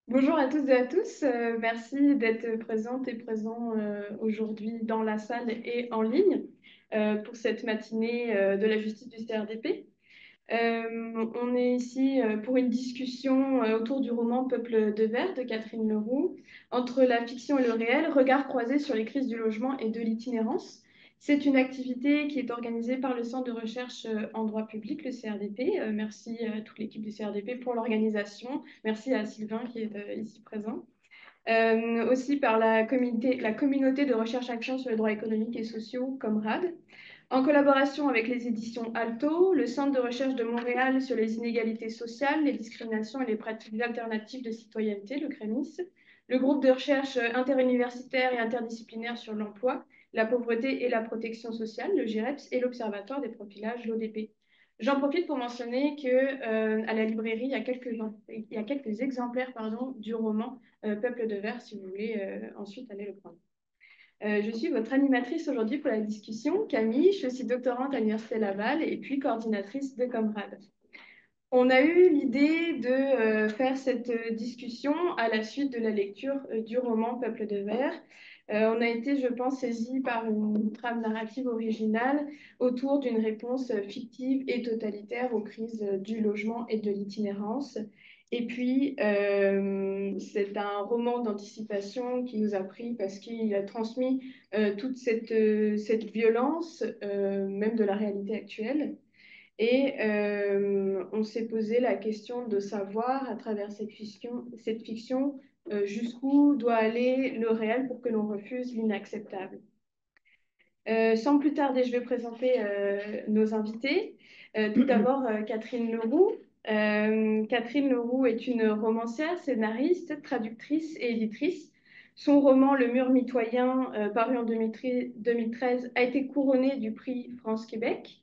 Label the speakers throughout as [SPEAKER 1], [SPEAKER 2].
[SPEAKER 1] Bonjour à toutes et à tous. Merci d'être présentes et présents aujourd'hui dans la salle et en ligne pour cette matinée de la justice du CRDP. On est ici pour une discussion autour du roman Peuple de Verre de Catherine Leroux, entre la fiction et le réel, regard croisé sur les crises du logement et de l'itinérance. C'est une activité qui est organisée par le Centre de recherche en droit public, le CRDP. Merci à toute l'équipe du CRDP pour l'organisation. Merci à Sylvain qui est ici présent. Aussi par la communauté de recherche action sur les droits économiques et sociaux, Comrade, en collaboration avec les éditions Alto, le Centre de recherche de Montréal sur les inégalités sociales, les discriminations et les pratiques alternatives de citoyenneté, le CREMIS, le groupe de recherche interuniversitaire et interdisciplinaire sur l'emploi, la pauvreté et la protection sociale, le GIREPS, et l'Observatoire des profilages, l'ODP. J'en profite pour mentionner à la librairie, il y a quelques exemplaires du roman Peuple de Verre, si vous voulez ensuite aller le prendre. Je suis votre animatrice aujourd'hui pour la discussion, Camille. Je suis aussi doctorante à l'Université Laval et puis coordinatrice de Comrade. On a eu l'idée de faire cette discussion à la suite de la lecture du roman Peuple de Verre. On a été, je pense, saisis par une trame narrative originale autour d'une réponse fictive et totalitaire aux crises du logement et de l'itinérance. Et puis, c'est un roman d'anticipation qui nous a pris parce qu'il a transmis toute cette violence, même de la réalité actuelle. Et on s'est posé la question de savoir, à travers cette fiction jusqu'où doit aller le réel pour que l'on refuse l'inacceptable. Sans plus tarder, je vais présenter nos invités. Tout d'abord, Catherine Leroux. Catherine Leroux est une romancière, scénariste, traductrice et éditrice. Son roman Le Mur mitoyen, paru en 2013, a été couronné du prix France-Québec.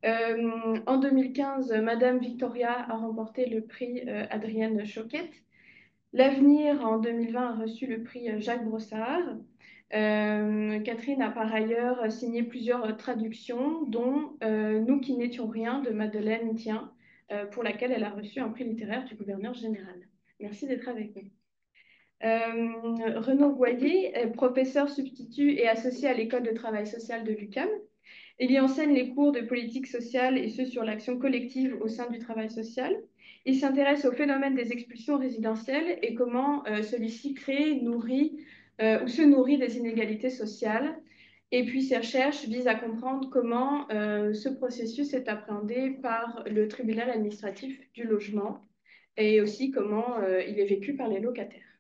[SPEAKER 1] En 2015, Madame Victoria a remporté le prix Adrienne Choquette. L'Avenir, en 2020, a reçu le prix Jacques Brossard. Catherine a par ailleurs signé plusieurs traductions, dont Nous qui n'étions rien de Madeleine Tien, pour laquelle elle a reçu un prix littéraire du gouverneur général. Merci d'être avec nous. Renaud Goyer est professeur substitut et associé à l'école de travail social de l'UQAM. Il y enseigne les cours de politique sociale et ceux sur l'action collective au sein du travail social. Il s'intéresse au phénomène des expulsions résidentielles et comment celui-ci crée, nourrit ou se nourrit des inégalités sociales. Et puis ses recherches visent à comprendre comment ce processus est appréhendé par le tribunal administratif du logement et aussi comment il est vécu par les locataires.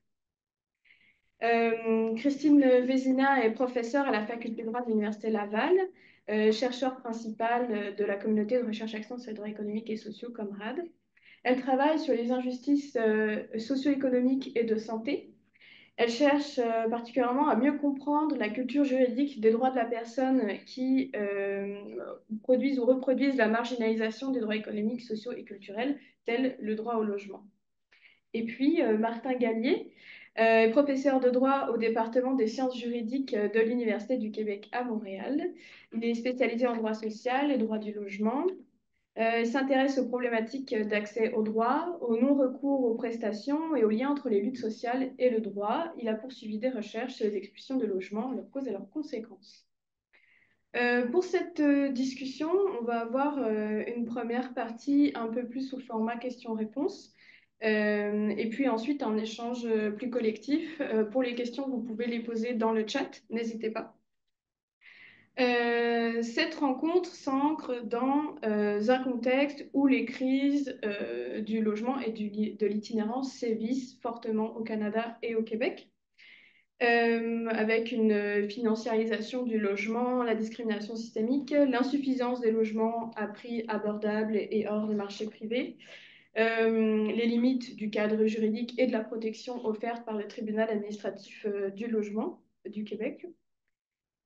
[SPEAKER 1] Christine Vézina est professeure à la faculté de droit de l'Université Laval, chercheure principale de la communauté de recherche action sur les droits économiques et sociaux, Comrade. Elle travaille sur les injustices socio-économiques et de santé. Elle cherche particulièrement à mieux comprendre la culture juridique des droits de la personne qui produisent ou reproduisent la marginalisation des droits économiques, sociaux et culturels, tels le droit au logement. Et puis, Martin Gallier est professeur de droit au département des sciences juridiques de l'Université du Québec à Montréal. Il est spécialisé en droit social et droit du logement. Il s'intéresse aux problématiques d'accès au droit, au non-recours aux prestations et aux liens entre les luttes sociales et le droit. Il a poursuivi des recherches sur les expulsions de logements, leurs causes et leurs conséquences. Pour cette discussion, on va avoir une première partie un peu plus sous format questions-réponses. Et puis ensuite, un échange plus collectif. Pour les questions, vous pouvez les poser dans le chat, n'hésitez pas. Cette rencontre s'ancre dans un contexte où les crises du logement et de l'itinérance sévissent fortement au Canada et au Québec, avec une financiarisation du logement, la discrimination systémique, l'insuffisance des logements à prix abordables et hors des marchés privés, les limites du cadre juridique et de la protection offerte par le tribunal administratif du logement du Québec,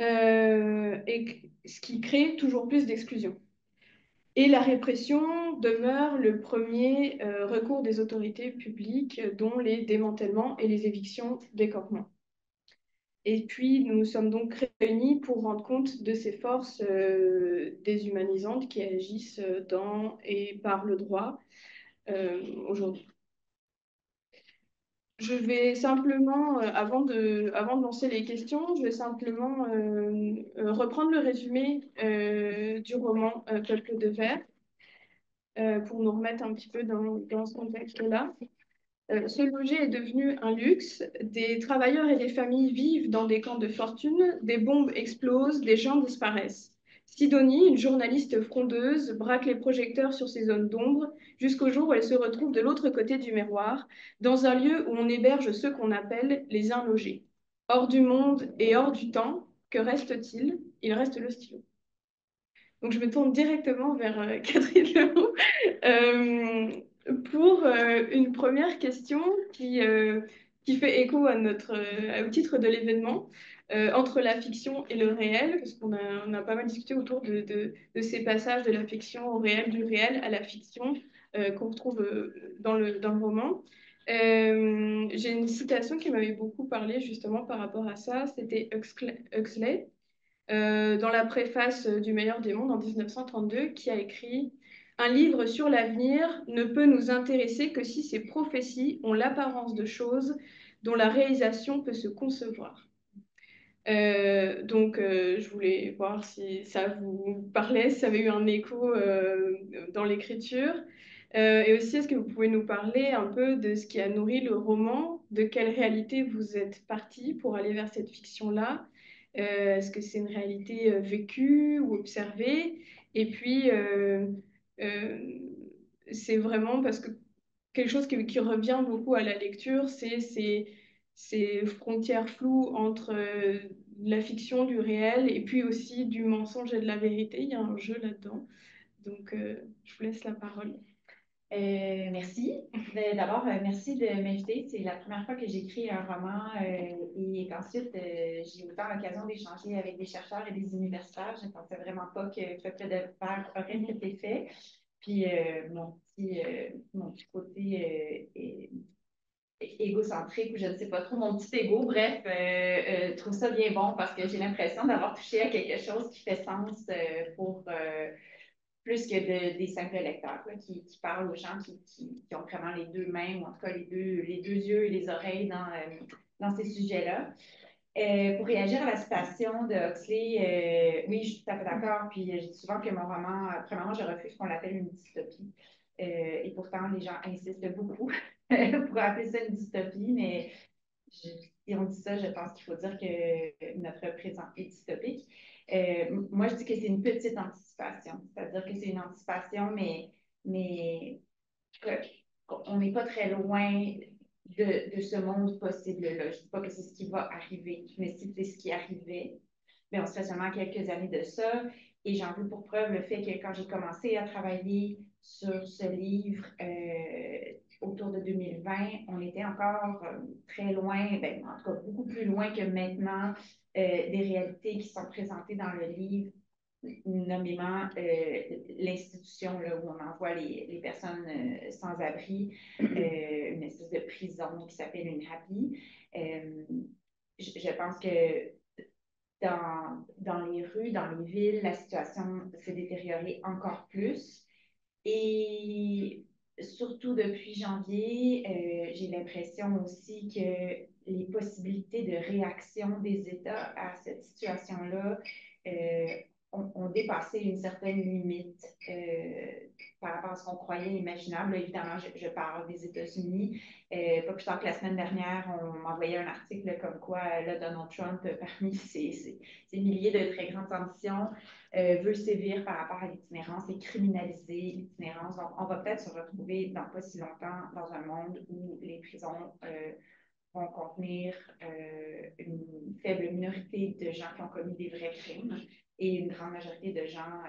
[SPEAKER 1] et ce qui crée toujours plus d'exclusion. Et la répression demeure le premier recours des autorités publiques, dont les démantèlements et les évictions des campements. Et puis, nous nous sommes donc réunis pour rendre compte de ces forces déshumanisantes qui agissent dans et par le droit aujourd'hui. Je vais simplement, avant de lancer les questions, je vais simplement reprendre le résumé du roman Peuple de Verre pour nous remettre un petit peu dans ce contexte-là. Se loger est devenu un luxe. Des travailleurs et des familles vivent dans des camps de fortune. Des bombes explosent, des gens disparaissent. Sidonie, une journaliste frondeuse, braque les projecteurs sur ces zones d'ombre jusqu'au jour où elle se retrouve de l'autre côté du miroir, dans un lieu où on héberge ceux qu'on appelle les inlogés. Hors du monde et hors du temps, que reste-t-il? Il reste le stylo. Donc je me tourne directement vers Catherine Leroux pour une première question qui fait écho à au titre de l'événement, entre la fiction et le réel, parce on a pas mal discuté autour de ces passages de la fiction au réel, du réel à la fiction qu'on retrouve dans le roman. J'ai une citation qui m'avait beaucoup parlé justement par rapport à ça, c'était Huxley dans la préface du Meilleur des mondes en 1932, qui a écrit un livre sur l'avenir ne peut nous intéresser que si ses prophéties ont l'apparence de choses dont la réalisation peut se concevoir. Je voulais voir si ça vous parlait, si ça avait eu un écho dans l'écriture. Et aussi, est-ce que vous pouvez nous parler un peu de ce qui a nourri le roman, de quelle réalité vous êtes parti pour aller vers cette fiction-là? Est-ce que c'est une réalité vécue ou observée? Et puis, euh, c'est vraiment parce que quelque chose qui revient beaucoup à la lecture, c'est ces frontières floues entre la fiction, du réel, et puis aussi du mensonge et de la vérité. Il y a un jeu là-dedans. Donc, je vous laisse la parole.
[SPEAKER 2] Merci. D'abord, merci de m'inviter. C'est la première fois que j'écris un roman et qu'ensuite, j'ai autant l'occasion d'échanger avec des chercheurs et des universitaires. Je ne pensais vraiment pas que Peuple de Verre aurait cet effet. Puis, mon petit côté égocentrique ou je ne sais pas trop, mon petit ego, bref, trouve ça bien bon parce que j'ai l'impression d'avoir touché à quelque chose qui fait sens pour plus que des simples lecteurs là, qui parlent aux gens qui ont vraiment les deux mains, ou en tout cas les deux yeux et les oreilles dans ces sujets-là. Pour réagir à la citation de Huxley, oui, je suis tout à fait d'accord. Puis je dis souvent que mon roman, premièrement, je refuse qu'on l'appelle une dystopie. Et pourtant, les gens insistent beaucoup pour appeler ça une dystopie, mais si on dit ça, je pense qu'il faut dire que notre présent est dystopique. Moi, je dis que c'est une petite anticipation, c'est-à-dire que c'est une anticipation, mais on n'est pas très loin de ce monde possible-là. Je ne dis pas que c'est ce qui va arriver, mais si c'est ce qui arrivait, bien, on serait seulement quelques années de ça. Et j'en veux pour preuve le fait que quand j'ai commencé à travailler sur ce livre autour de 2020, on était encore très loin, ben, en tout cas beaucoup plus loin que maintenant, des réalités qui sont présentées dans le livre, nommément l'institution où on envoie les personnes sans abri, une espèce de prison qui s'appelle une happy. Je pense que dans les rues, dans les villes, la situation s'est détériorée encore plus. Et surtout depuis janvier, j'ai l'impression aussi que les possibilités de réaction des États à cette situation-là ont dépassé une certaine limite par rapport à ce qu'on croyait imaginable. Là, évidemment, je parle des États-Unis. Pas plus tard que la semaine dernière, on m'envoyait un article comme quoi là, Donald Trump, parmi ses milliers de très grandes ambitions, veut sévir par rapport à l'itinérance et criminaliser l'itinérance. Donc, on va peut-être se retrouver dans pas si longtemps dans un monde où les prisons vont contenir une faible minorité de gens qui ont commis des vrais crimes et une grande majorité de gens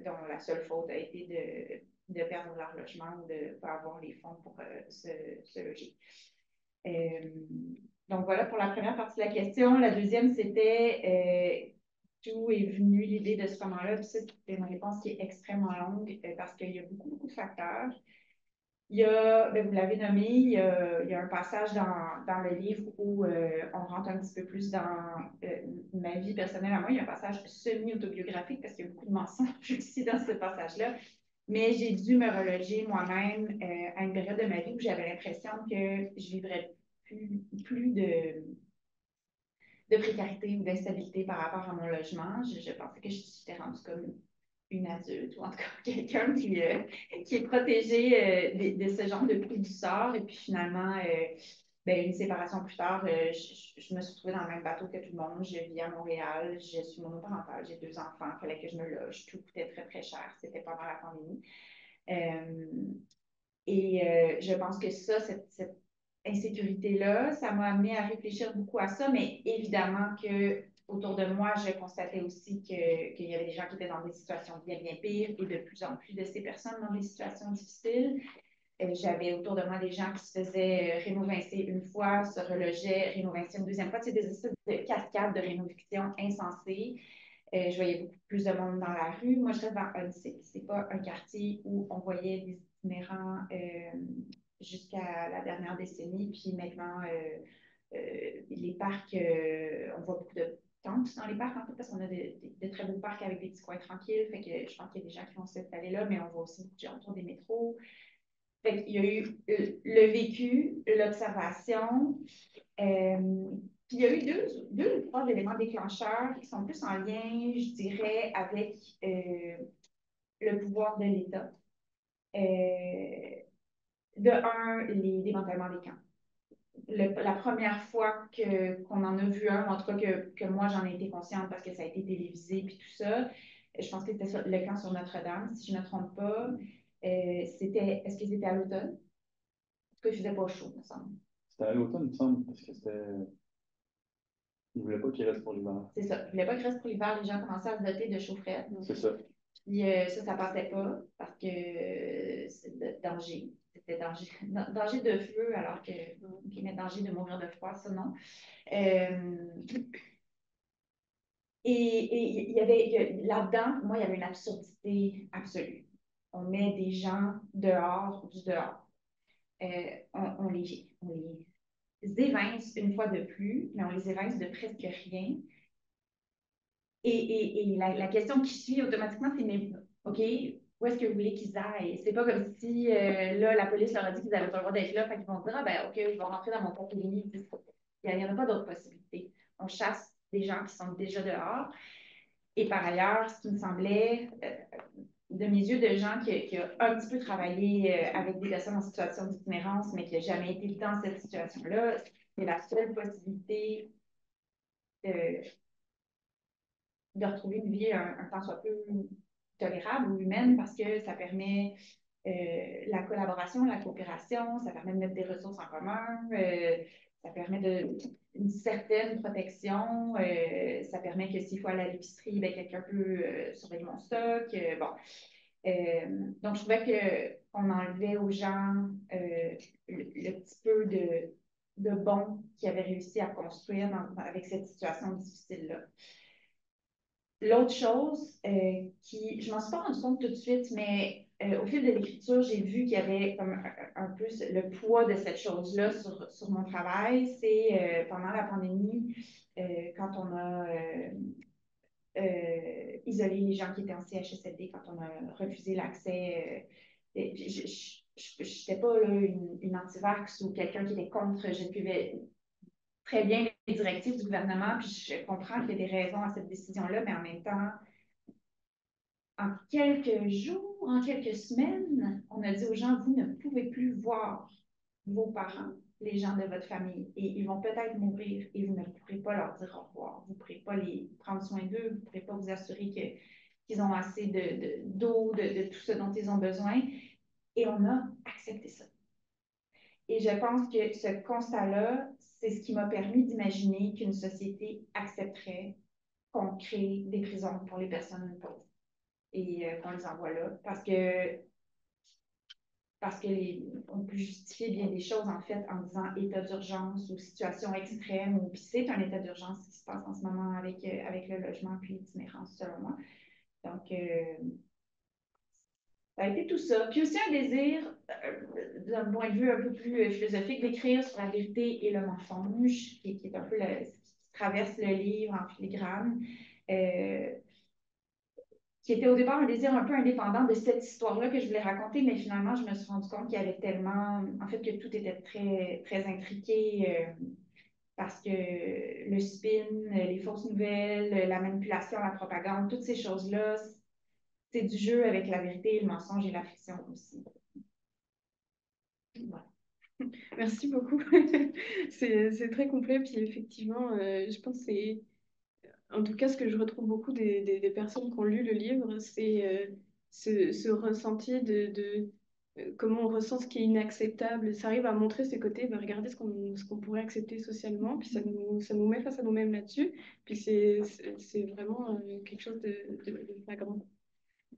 [SPEAKER 2] dont la seule faute a été de perdre leur logement ou de ne pas avoir les fonds pour se loger. Donc voilà pour la première partie de la question. La deuxième, c'était d'où est venue l'idée de ce roman-là. Puis c'est une réponse qui est extrêmement longue parce qu'il y a beaucoup de facteurs. Il y a, ben, vous l'avez nommé, il y a un passage dans le livre où on rentre un petit peu plus dans ma vie personnelle à moi. Il y a un passage semi-autobiographique parce qu'il y a beaucoup de mensonges aussi dans ce passage-là. Mais j'ai dû me reloger moi-même à une période de ma vie où j'avais l'impression que je vivrais plus de précarité ou d'instabilité par rapport à mon logement. Je pensais que j'étais rendue comme une adulte, ou en tout cas quelqu'un qui est protégé de ce genre de coups du sort. Et puis finalement, ben, une séparation plus tard, je me suis retrouvée dans le même bateau que tout le monde. Je vis à Montréal, je suis monoparentale, j'ai 2 enfants, il fallait que je me loge. Tout coûtait très, très cher. C'était pendant la pandémie. Je pense que ça, cette insécurité-là, ça m'a amené à réfléchir beaucoup à ça, mais évidemment que autour de moi, je constatais aussi qu'il y avait des gens qui étaient dans des situations bien, bien pires et de plus en plus de ces personnes dans des situations difficiles. J'avais autour de moi des gens qui se faisaient rénovincer une fois, se relogeaient, rénovincer une deuxième fois. C'est des espèces de cascades de rénoviction insensées. Je voyais beaucoup plus de monde dans la rue. Moi, je reste dans Huntsic. C'est pas un quartier où on voyait des itinérants jusqu'à la dernière décennie. Puis maintenant, les parcs, on voit beaucoup de tentes dans les parcs, en fait, parce qu'on a de très beaux parcs avec des petits coins tranquilles. Fait que je pense qu'il y a des gens qui vont s'installer là, mais on voit aussi beaucoup de gens autour des métros. Fait qu'il y a eu le vécu, l'observation. Puis il y a eu deux ou trois éléments déclencheurs qui sont plus en lien, je dirais, avec le pouvoir de l'État. De un, les démantèlements des camps. La première fois qu'on en a vu un, en tout cas que moi j'en ai été consciente parce que ça a été télévisé puis tout ça, je pense que c'était le camp sur Notre-Dame, si je ne me trompe pas. Est-ce que c'était à l'automne? En tout cas, il faisait pas chaud, il me semble.
[SPEAKER 3] C'était à l'automne, il me semble, parce que c'était. Ils ne voulaient pas qu'il reste pour l'hiver.
[SPEAKER 2] C'est ça. Il ne voulait pas qu'il reste pour l'hiver, les gens commençaient à se doter de chaufferettes.
[SPEAKER 3] C'est ça.
[SPEAKER 2] Puis ça passait pas parce que c'est de danger. C'était danger, danger de feu, alors que, mais danger de mourir de froid, ça non. Et il y avait là-dedans, moi, il y avait une absurdité absolue. On met des gens dehors, du dehors. On les évince une fois de plus, mais on les évince de presque rien. Et la question qui suit automatiquement, c'est mais OK, où est-ce que vous voulez qu'ils aillent? C'est pas comme si là, la police leur a dit qu'ils n'avaient pas le droit d'être là, fait qu'ils vont dire ah ben OK, je vais rentrer dans mon catégorie. Il n'y en a pas d'autres possibilités. On chasse des gens qui sont déjà dehors. Et par ailleurs, ce qui me semblait, de mes yeux, de gens qui ont un petit peu travaillé avec des personnes en situation d'itinérance, mais qui n'ont jamais été dans cette situation-là, c'est la seule possibilité de retrouver une vie un temps soit peu tolérable ou humaine parce que ça permet la collaboration, la coopération, ça permet de mettre des ressources en commun, ça permet une certaine protection, ça permet que s'il faut aller à l'épicerie, ben, quelqu'un peut surveiller mon stock. Bon. Donc, je trouvais qu'on enlevait aux gens le petit peu de bon qu'ils avaient réussi à construire avec cette situation difficile-là. L'autre chose je ne m'en suis pas rendu compte tout de suite, mais au fil de l'écriture, j'ai vu qu'il y avait comme un peu le poids de cette chose-là sur mon travail. C'est pendant la pandémie, quand on a isolé les gens qui étaient en CHSLD, quand on a refusé l'accès. Je n'étais pas là, une anti-vax ou quelqu'un qui était contre. Je suivais très bien les directives du gouvernement, puis je comprends qu'il y a des raisons à cette décision-là, mais en même temps, en quelques jours, en quelques semaines, on a dit aux gens, vous ne pouvez plus voir vos parents, les gens de votre famille, et ils vont peut-être mourir et vous ne pourrez pas leur dire au revoir. Vous ne pourrez pas les prendre soin d'eux, vous ne pourrez pas vous assurer qu'ils ont assez d'eau, de tout ce dont ils ont besoin. Et on a accepté ça. Et je pense que ce constat-là, c'est ce qui m'a permis d'imaginer qu'une société accepterait qu'on crée des prisons pour les personnes pauvres et qu'on les envoie là. Parce on peut justifier bien des choses, en fait, en disant état d'urgence ou situation extrême, puis c'est un état d'urgence qui se passe en ce moment avec le logement puis l'itinérance, selon moi. Donc, ça a été tout ça. Puis aussi un désir, d'un point de vue un peu plus philosophique, d'écrire sur la vérité et le mensonge, qui est un peu ce qui traverse le livre en filigrane. qui était au départ un désir un peu indépendant de cette histoire-là que je voulais raconter, mais finalement, je me suis rendu compte qu'il y avait tellement, en fait, que tout était très, très intriqué, parce que le spin, les fausses nouvelles, la manipulation, la propagande, toutes ces choses-là, c'est du jeu avec la vérité, le mensonge et la fiction aussi. Voilà.
[SPEAKER 1] Merci beaucoup. C'est très complet. Puis effectivement, je pense que c'est, en tout cas, ce que je retrouve beaucoup des personnes qui ont lu le livre, c'est ce ressenti de comment on ressent ce qui est inacceptable. Ça arrive à montrer ces côtés, ben, regardez ce qu'on pourrait accepter socialement, puis ça nous met face à nous-mêmes là-dessus. Puis c'est vraiment quelque chose de flagrant.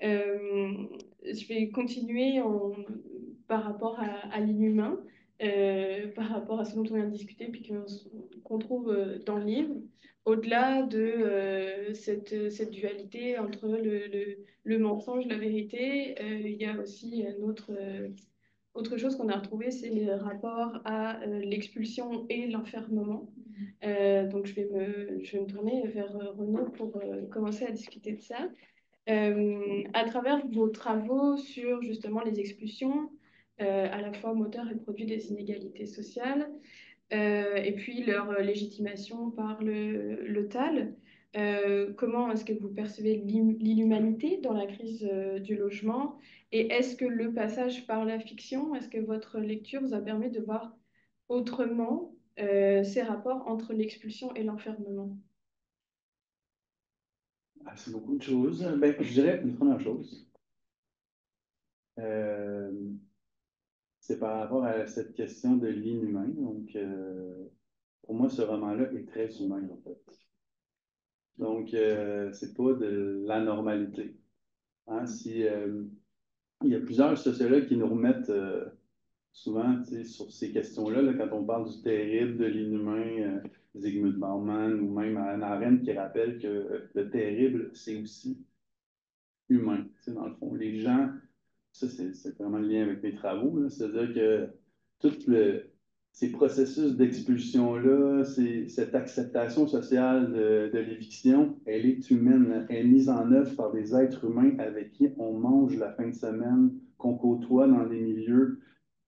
[SPEAKER 1] Je vais continuer par rapport à l'inhumain, par rapport à ce dont on vient de discuter, puis qu'on trouve dans le livre. Au-delà de cette dualité entre le mensonge, la vérité, il y a aussi autre chose qu'on a retrouvé, c'est le rapport à l'expulsion et l'enfermement. Donc je vais me tourner vers Renaud pour commencer à discuter de ça. À travers vos travaux sur justement les expulsions, à la fois moteur et produit des inégalités sociales, et puis leur légitimation par le TAL, comment est-ce que vous percevez l'inhumanité dans la crise du logement? Et est-ce que le passage par la fiction, est-ce que votre lecture vous a permis de voir autrement ces rapports entre l'expulsion et l'enfermement?
[SPEAKER 3] Ah, c'est beaucoup de choses. Ben, je dirais une première chose. Euh, c'est par rapport à cette question de l'inhumain. Donc, pour moi, ce roman-là est très humain, en fait. Donc, c'est pas de l'anormalité. Hein? Il y a plusieurs sociologues qui nous remettent souvent sur ces questions-là, là, quand on parle du terrible, de l'inhumain, Zygmunt Bauman ou même Hannah Arendt qui rappelle que le terrible, c'est aussi humain. Dans le fond, les gens, ça c'est vraiment le lien avec mes travaux, là, c'est-à-dire que tous ces processus d'expulsion-là, cette acceptation sociale de l'éviction, elle est humaine, elle est mise en œuvre par des êtres humains avec qui on mange la fin de semaine, qu'on côtoie dans des milieux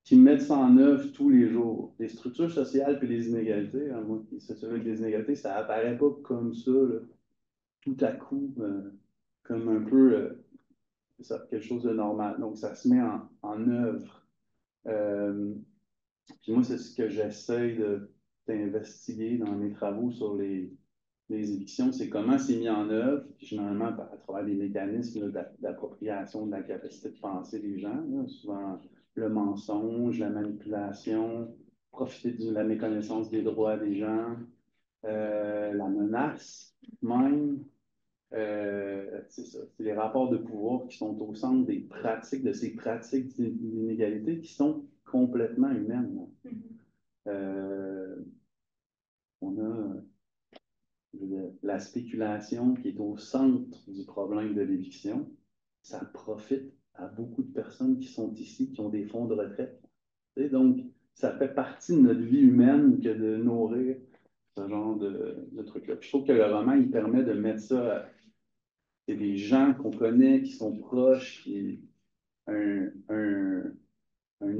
[SPEAKER 3] qui mettent ça en œuvre tous les jours. Les structures sociales et les inégalités, hein, moi, qui sociologue des inégalités, ça apparaît pas comme ça, là, tout à coup, comme un peu ça, quelque chose de normal. Donc, ça se met en œuvre. Euh, Puis moi, c'est ce que j'essaie d'investiguer dans mes travaux sur les évictions, c'est comment c'est mis en œuvre, puis généralement à travers des mécanismes d'appropriation de la capacité de penser des gens, là, souvent le mensonge, la manipulation, profiter de la méconnaissance des droits des gens, la menace même. C'est ça, c'est les rapports de pouvoir qui sont au centre des pratiques, de ces pratiques d'inégalité qui sont complètement humaines. Euh, on a la spéculation qui est au centre du problème de l'éviction. Ça profite à beaucoup de personnes qui sont ici, qui ont des fonds de retraite. Et donc, ça fait partie de notre vie humaine que de nourrir ce genre de trucs-là. Je trouve que le roman, il permet de mettre ça. C'est des gens qu'on connaît, qui sont proches, qui un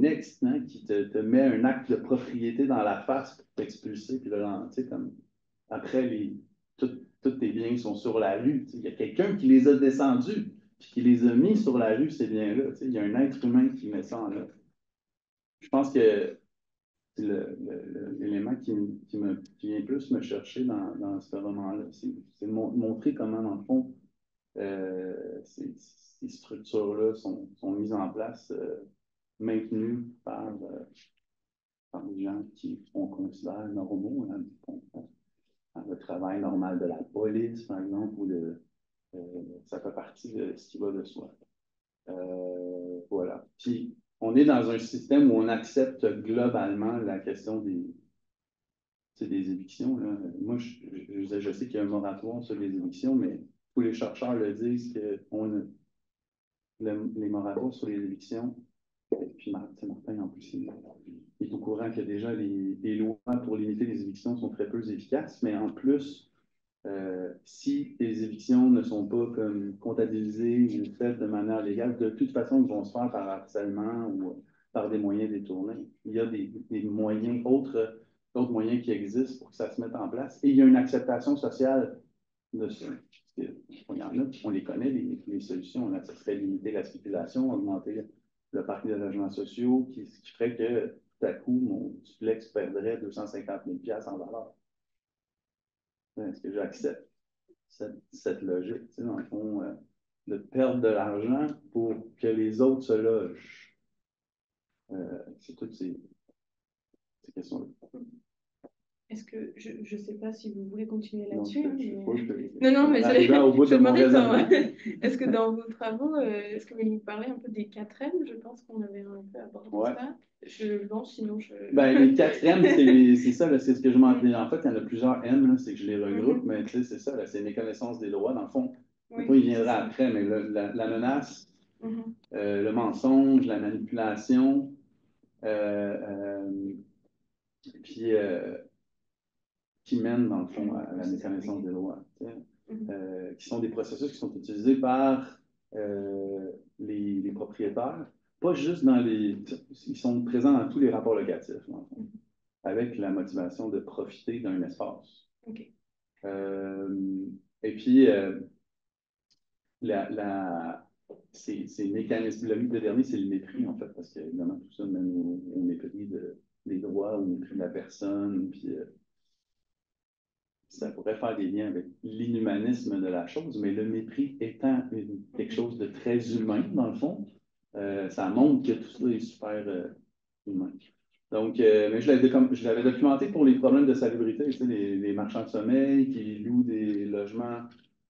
[SPEAKER 3] ex hein, qui te met un acte de propriété dans la face pour t'expulser, puis là, tu sais, comme après, tous tes biens sont sur la rue. Il y a quelqu'un qui les a descendus, puis qui les a mis sur la rue, ces biens-là. Il y a un être humain qui met ça en œuvre. Je pense que l'élément qui vient plus me chercher dans ce roman-là, c'est de montrer comment, dans le fond, ces structures-là sont mises en place, maintenues par des gens qu'on considère normaux, hein, dans le travail normal de la police, par exemple, euh, ça fait partie de ce qui va de soi. Voilà. Puis, on est dans un système où on accepte globalement la question des évictions. Là. Moi, je sais qu'il y a un moratoire sur les évictions, mais tous les chercheurs le disent que les moratoires sur les évictions, et puis Martin, en plus, il est au courant que déjà les lois pour limiter les évictions sont très peu efficaces, mais en plus, Si les évictions ne sont pas comme comptabilisées ou faites de manière légale, de toute façon, ils vont se faire par harcèlement ou par des moyens détournés. Il y a des moyens, d'autres moyens qui existent pour que ça se mette en place. Et il y a une acceptation sociale de ça. Il y en a, on les connaît, les solutions. Là, ça serait limiter la spéculation, augmenter le parc de logements sociaux, ce qui ferait que tout à coup, mon duplex perdrait 250 000 $ en valeur. Est-ce que j'accepte cette logique, tu sais, dans le fond, de perdre de l'argent pour que les autres se logent? C'est toutes ces questions-là.
[SPEAKER 1] Est-ce que je ne sais pas si vous voulez continuer
[SPEAKER 3] Non,
[SPEAKER 1] là-dessus,
[SPEAKER 3] non,
[SPEAKER 1] mais
[SPEAKER 3] au bout
[SPEAKER 1] je
[SPEAKER 3] de mon
[SPEAKER 1] demandais
[SPEAKER 3] raisonnement.
[SPEAKER 1] est-ce que dans vos travaux, est-ce que vous voulez nous parler un peu des 4M? Je pense qu'on avait un peu abordé ça. Je pense, sinon je...
[SPEAKER 3] Ben, les 4M, c'est ça, là, c'est ce que je m'en dis. En fait, il y en a plusieurs M, c'est que je les regroupe, mais tu sais, c'est ça, c'est méconnaissance des droits. Dans le fond, il viendra après, mais la menace, le mensonge, la manipulation, puis qui mènent, dans le fond, à la méconnaissance des lois, qui sont des processus qui sont utilisés par les propriétaires, pas juste dans les... Ils sont présents dans tous les rapports locatifs, dans le fond, avec la motivation de profiter d'un espace.
[SPEAKER 1] Okay.
[SPEAKER 3] Et puis, ces mécanismes, le dernier, c'est le mépris, en fait, parce que, évidemment, tout ça mène au mépris des droits, au mépris de la personne, puis ça pourrait faire des liens avec l'inhumanisme de la chose, mais le mépris étant quelque chose de très humain, dans le fond, ça montre que tout ça est super humain. Donc, mais je l'avais documenté pour les problèmes de salubrité, tu sais, les marchands de sommeil qui louent des logements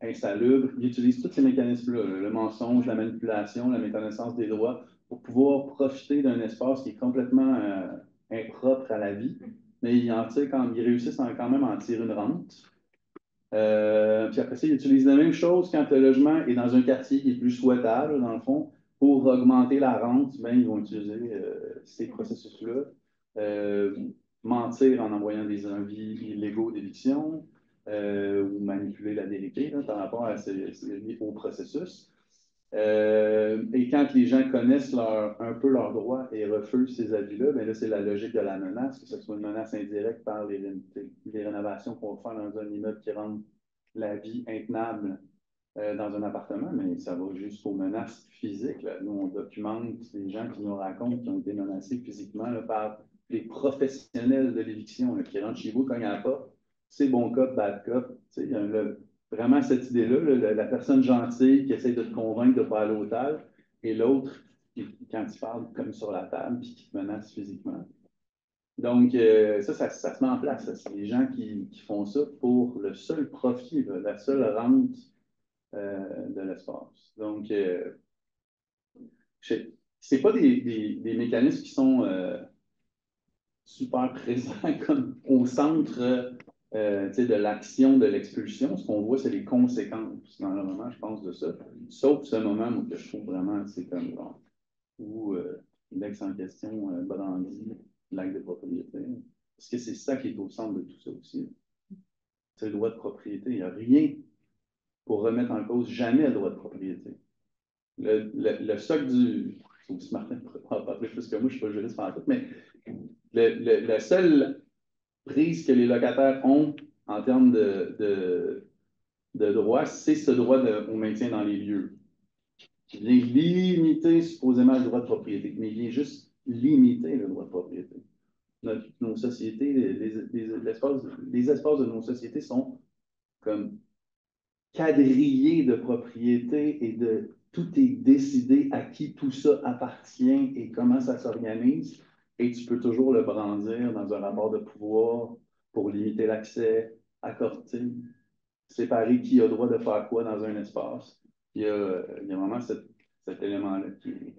[SPEAKER 3] insalubres. Ils utilisent tous ces mécanismes-là, le mensonge, la manipulation, la méconnaissance des droits, pour pouvoir profiter d'un espace qui est complètement impropre à la vie. Mais ils réussissent quand même à en tirer une rente. Puis après ça, ils utilisent la même chose quand le logement est dans un quartier qui est plus souhaitable, dans le fond. Pour augmenter la rente, ben, ils vont utiliser ces processus-là. Mentir en envoyant des envies illégaux d'éviction ou manipuler la vérité là, par rapport au processus. Et quand les gens connaissent un peu leurs droits et refusent ces avis-là, bien là, c'est la logique de la menace, que ce soit une menace indirecte par les rénovations qu'on va faire dans un immeuble qui rend la vie intenable dans un appartement, mais ça va jusqu'aux menaces physiques. Là. Nous, on documente les gens qui nous racontent qui ont été menacés physiquement là, par les professionnels de l'éviction qui rentrent chez vous, cognent à la porte. C'est bon cop, bad cop. Il y a vraiment cette idée-là, la personne gentille qui essaie de te convaincre de ne pas aller au tal, et l'autre qui, quand il parle comme sur la table, puis qui te menace physiquement. Donc, ça se met en place. C'est des gens qui font ça pour le seul profit, la seule rente de l'espace. Donc, c'est pas des mécanismes qui sont super présents comme au centre de l'action de l'expulsion. Ce qu'on voit, c'est les conséquences dans le moment, je pense, de ça. Sauf ce moment où je trouve vraiment, c'est comme genre, où l'ex en question brandit l'acte de propriété. Parce que c'est ça qui est au centre de tout ça aussi. C'est le droit de propriété. Il n'y a rien pour remettre en cause jamais le droit de propriété. Le socle du... Martin pourrait en parler plus que moi, je ne suis pas juriste par tout, mais la seule prise que les locataires ont en termes de droit, c'est ce droit au maintien dans les lieux, qui vient limiter supposément le droit de propriété, mais il vient juste limiter le droit de propriété. Nos sociétés, les espaces de nos sociétés sont comme quadrillés de propriété et tout est décidé à qui tout ça appartient et comment ça s'organise. Et tu peux toujours le brandir dans un rapport de pouvoir pour limiter l'accès, accorder, séparer qui a droit de faire quoi dans un espace. Il y a vraiment cet élément-là qui est.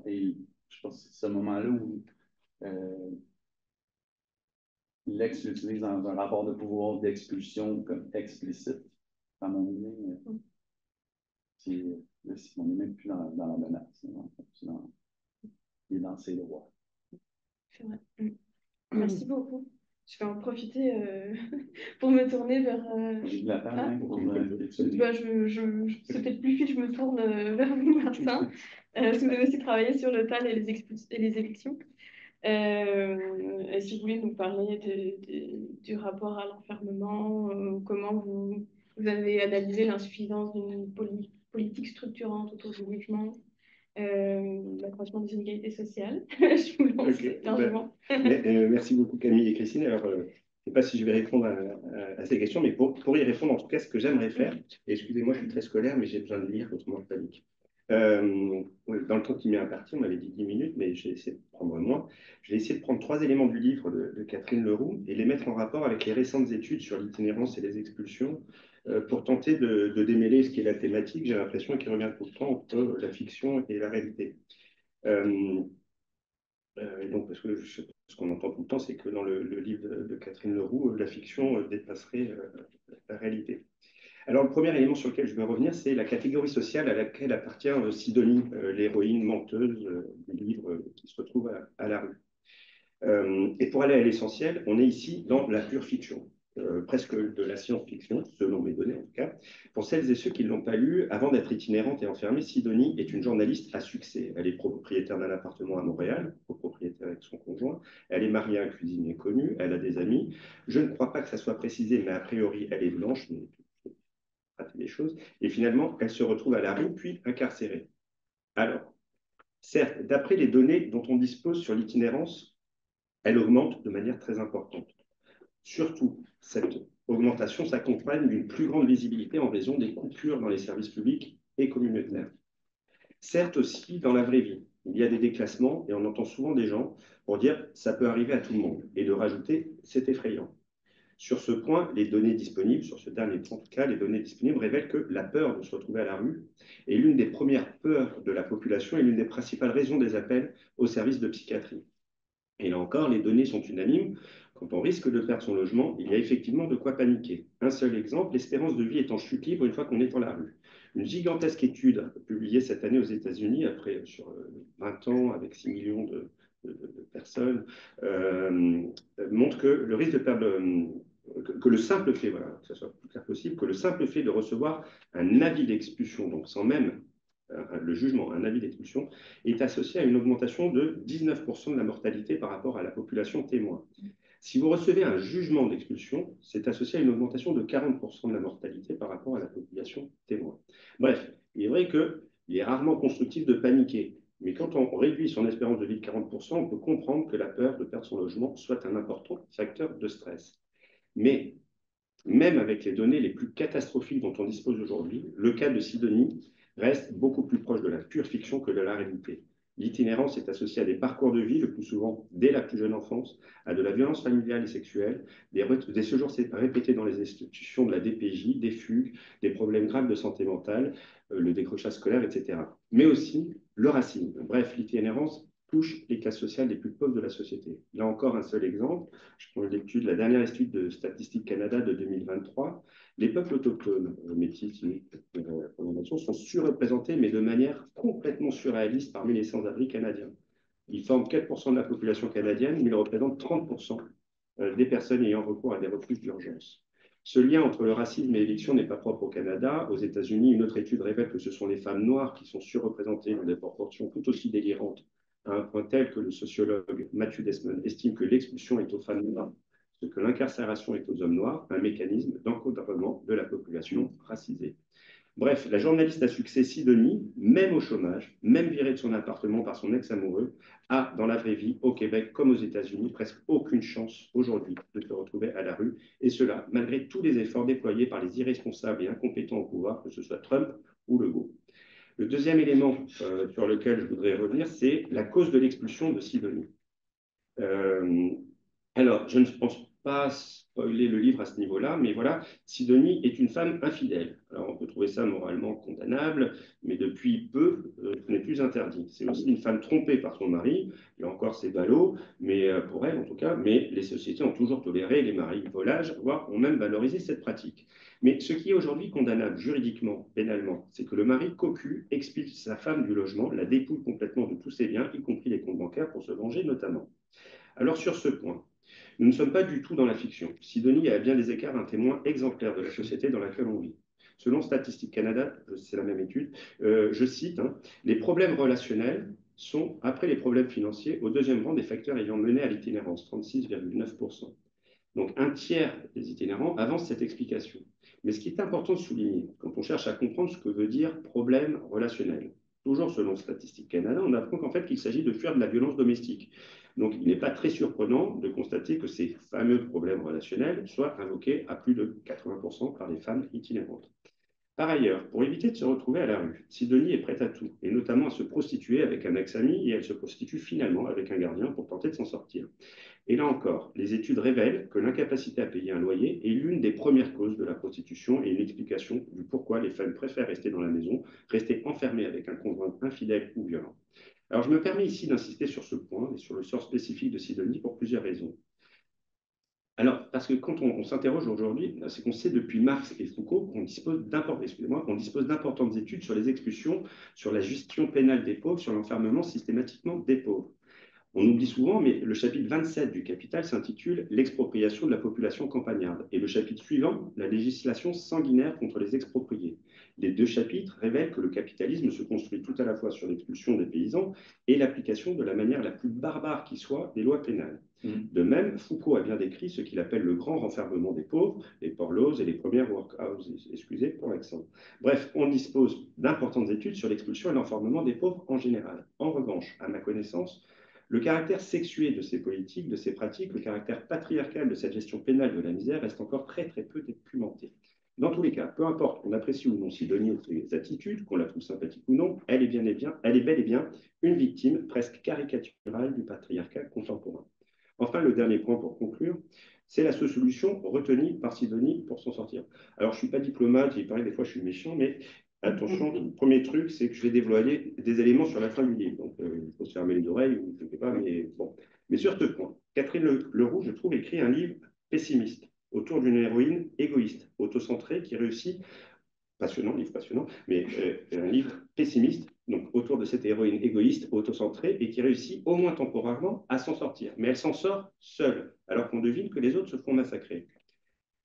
[SPEAKER 3] Et je pense que c'est ce moment-là où l'ex l'utilise dans un rapport de pouvoir d'expulsion comme explicite, à mon avis. On n'est même plus dans la menace. Il est dans ses droits.
[SPEAKER 1] C'est vrai. Merci beaucoup. je vais en profiter pour me tourner vers...
[SPEAKER 3] J'ai de la table,
[SPEAKER 1] Ah,
[SPEAKER 3] hein, pour
[SPEAKER 1] bah, c'est peut-être plus vite, je me tourne vers vous, Martin. Parce que vous avez aussi travaillé sur le TAL et et les évictions. Et si vous voulez nous parler du rapport à l'enfermement, comment vous avez analysé l'insuffisance d'une politique structurante autour du logement, l'accroissement des inégalités sociales. Je vous lance largement.
[SPEAKER 4] Merci beaucoup Camille et Christine. Alors, je ne sais pas si je vais répondre à ces questions, mais pour y répondre, en tout cas, ce que j'aimerais faire, et excusez-moi, je suis très scolaire, mais j'ai besoin de lire, autrement je panique. Dans le temps qui m'est imparti, on m'avait dit 10 minutes, mais j'ai essayé de prendre moins. J'ai essayé de prendre 3 éléments du livre de Catherine Leroux et les mettre en rapport avec les récentes études sur l'itinérance et les expulsions pour tenter de démêler ce qui est la thématique, j'ai l'impression, qui revient tout le temps entre la fiction et la réalité. Et donc, parce que ce qu'on entend tout le temps, c'est que dans le livre de Catherine Leroux, la fiction dépasserait la réalité. Alors, le premier élément sur lequel je veux revenir, c'est la catégorie sociale à laquelle appartient Sidonie, l'héroïne menteuse du livre qui se retrouve à la rue. Et pour aller à l'essentiel, on est ici dans la pure fiction, presque de la science-fiction, selon mes données en tout cas. Pour celles et ceux qui ne l'ont pas lu, avant d'être itinérante et enfermée, Sidonie est une journaliste à succès. Elle est propriétaire d'un appartement à Montréal, copropriétaire avec son conjoint. Elle est mariée à un cuisinier connu, elle a des amis. Je ne crois pas que ça soit précisé, mais a priori, elle est blanche, mais des choses. Et finalement, elle se retrouve à la rue, puis incarcérée. Alors, certes, d'après les données dont on dispose sur l'itinérance, elle augmente de manière très importante. Surtout, cette augmentation s'accompagne d'une plus grande visibilité en raison des coupures dans les services publics et communautaires. Certes aussi, dans la vraie vie, il y a des déclassements et on entend souvent des gens pour dire ça peut arriver à tout le monde et de rajouter c'est effrayant. Sur ce point, les données disponibles, sur ce dernier point en tout cas, les données disponibles révèlent que la peur de se retrouver à la rue est l'une des premières peurs de la population et l'une des principales raisons des appels aux services de psychiatrie. Et là encore, les données sont unanimes. Quand on risque de perdre son logement, il y a effectivement de quoi paniquer. Un seul exemple, l'espérance de vie est en chute libre une fois qu'on est dans la rue. Une gigantesque étude publiée cette année aux États-Unis, après sur 20 ans, avec 6 millions de personnes, montre que le risque de perdre, que le simple fait, voilà, que ce soit le plus clair possible, que le simple fait de recevoir un avis d'expulsion, donc sans même le jugement, un avis d'expulsion, est associé à une augmentation de 19% de la mortalité par rapport à la population témoin. Si vous recevez un jugement d'expulsion, c'est associé à une augmentation de 40% de la mortalité par rapport à la population témoin. Bref, il est vrai qu'il est rarement constructif de paniquer, mais quand on réduit son espérance de vie de 40%, on peut comprendre que la peur de perdre son logement soit un important facteur de stress. Mais même avec les données les plus catastrophiques dont on dispose aujourd'hui, le cas de Sidonie reste beaucoup plus proche de la pure fiction que de la réalité. L'itinérance est associée à des parcours de vie, le plus souvent dès la plus jeune enfance, à de la violence familiale et sexuelle, des séjours répétés dans les institutions de la DPJ, des fugues, des problèmes graves de santé mentale, le décrochage scolaire, etc. Mais aussi le racisme. Bref, l'itinérance touche les classes sociales les plus pauvres de la société. Là encore, un seul exemple. Je prends la dernière étude de Statistique Canada de 2023. Les peuples autochtones, métis, sont surreprésentés, mais de manière complètement surréaliste parmi les sans-abri canadiens. Ils forment 4% de la population canadienne, mais ils représentent 30% des personnes ayant recours à des refuges d'urgence. Ce lien entre le racisme et l'éviction n'est pas propre au Canada. Aux États-Unis, une autre étude révèle que ce sont les femmes noires qui sont surreprésentées dans des proportions tout aussi délirantes, à un point tel que le sociologue Matthew Desmond estime que l'expulsion est aux femmes noires, ce que l'incarcération est aux hommes noirs, un mécanisme d'encadrement de la population racisée. Bref, la journaliste à succès Sidonie, même au chômage, même virée de son appartement par son ex-amoureux, a, dans la vraie vie, au Québec comme aux États-Unis, presque aucune chance aujourd'hui de se retrouver à la rue, et cela malgré tous les efforts déployés par les irresponsables et incompétents au pouvoir, que ce soit Trump ou Legault. Le deuxième élément sur lequel je voudrais revenir, c'est la cause de l'expulsion de Sidonie. Alors, je ne pense pas spoiler le livre à ce niveau-là, mais voilà, Sidonie est une femme infidèle. Alors, on peut trouver ça moralement condamnable, mais depuis peu, ce n'est plus interdit. C'est aussi une femme trompée par son mari, il y a encore ses ballots, mais pour elle en tout cas, mais les sociétés ont toujours toléré les maris volages, voire ont même valorisé cette pratique. Mais ce qui est aujourd'hui condamnable juridiquement, pénalement, c'est que le mari cocu expulse sa femme du logement, la dépouille complètement de tous ses biens, y compris les comptes bancaires, pour se venger notamment. Alors sur ce point, Nous ne sommes pas du tout dans la fiction. Sidonie est à bien des écarts un témoin exemplaire de la société dans laquelle on vit. Selon Statistique Canada, c'est la même étude, je cite, hein, les problèmes relationnels sont, après les problèmes financiers, au deuxième rang des facteurs ayant mené à l'itinérance, 36,9%. Donc un tiers des itinérants avancent cette explication. Mais ce qui est important de souligner, quand on cherche à comprendre ce que veut dire problème relationnel, toujours selon Statistique Canada, on apprend qu'en fait qu'il s'agit de fuir de la violence domestique. Donc il n'est pas très surprenant de constater que ces fameux problèmes relationnels soient invoqués à plus de 80% par les femmes itinérantes. Par ailleurs, pour éviter de se retrouver à la rue, Sidonie est prête à tout, et notamment à se prostituer avec un ex-ami, et elle se prostitue finalement avec un gardien pour tenter de s'en sortir. Et là encore, les études révèlent que l'incapacité à payer un loyer est l'une des premières causes de la prostitution et une explication du pourquoi les femmes préfèrent rester dans la maison, rester enfermées avec un conjoint infidèle ou violent. Alors je me permets ici d'insister sur ce point et sur le sort spécifique de Sidonie pour plusieurs raisons. Alors, parce que quand on s'interroge aujourd'hui, c'est qu'on sait depuis Marx et Foucault qu'on dispose d'importantes études sur les expulsions, sur la gestion pénale des pauvres, sur l'enfermement systématiquement des pauvres. On oublie souvent, mais le chapitre 27 du Capital s'intitule « L'expropriation de la population campagnarde » et le chapitre suivant, « La législation sanguinaire contre les expropriés ». Les deux chapitres révèlent que le capitalisme se construit tout à la fois sur l'expulsion des paysans et l'application de la manière la plus barbare qui soit des lois pénales. De même, Foucault a bien décrit ce qu'il appelle le grand renfermement des pauvres, les porlos et les premières workhouses, excusez pour l'accent. Bref, on dispose d'importantes études sur l'expulsion et l'enfermement des pauvres en général. En revanche, à ma connaissance, le caractère sexué de ces politiques, de ces pratiques, le caractère patriarcal de cette gestion pénale de la misère reste encore très très peu documenté. Dans tous les cas, peu importe qu'on apprécie ou non Sidonie ou ses attitudes, qu'on la trouve sympathique ou non, elle est bel et bien une victime presque caricaturale du patriarcat contemporain. Enfin, le dernier point pour conclure, c'est la seule solution retenue par Sidonie pour s'en sortir. Alors, je ne suis pas diplomate, il paraît des fois je suis méchant, mais attention, le premier truc, c'est que je vais dévoiler des éléments sur la fin du livre. Donc, il faut se fermer les oreilles, ou je ne sais pas, mais bon. Mais sur ce point, Catherine Leroux, je trouve, écrit un livre pessimiste autour d'une héroïne égoïste, autocentrée, qui réussit, passionnant, livre passionnant, mais un livre pessimiste, donc autour de cette héroïne égoïste, autocentrée, et qui réussit, au moins temporairement, à s'en sortir. Mais elle s'en sort seule, alors qu'on devine que les autres se font massacrer.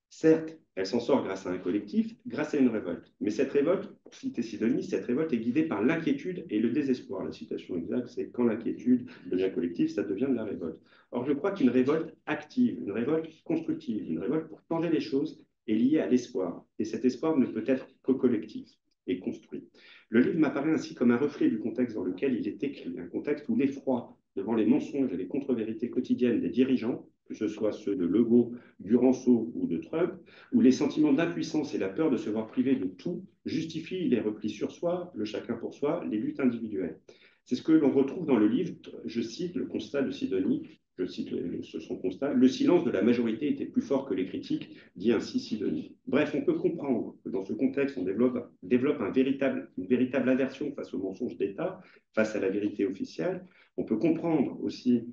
[SPEAKER 4] Certes, elle s'en sort grâce à un collectif, grâce à une révolte. Mais cette révolte, pour citer Sidonie, cette révolte est guidée par l'inquiétude et le désespoir. La citation exacte, c'est « quand l'inquiétude devient collective, ça devient de la révolte ». Or, je crois qu'une révolte active, une révolte constructive, une révolte pour changer les choses est liée à l'espoir. Et cet espoir ne peut être que collectif et construit. Le livre m'apparaît ainsi comme un reflet du contexte dans lequel il est écrit, un contexte où l'effroi devant les mensonges et les contre-vérités quotidiennes des dirigeants, que ce soit ceux de Legault, Duranceau ou de Trump, où les sentiments d'impuissance et la peur de se voir privé de tout justifient les replis sur soi, le chacun pour soi, les luttes individuelles. C'est ce que l'on retrouve dans le livre, je cite le constat de Sidonie, je cite son constat, « Le silence de la majorité était plus fort que les critiques », dit ainsi Sidonie. Bref, on peut comprendre que dans ce contexte, on développe une véritable aversion face aux mensonges d'État, face à la vérité officielle. On peut comprendre aussi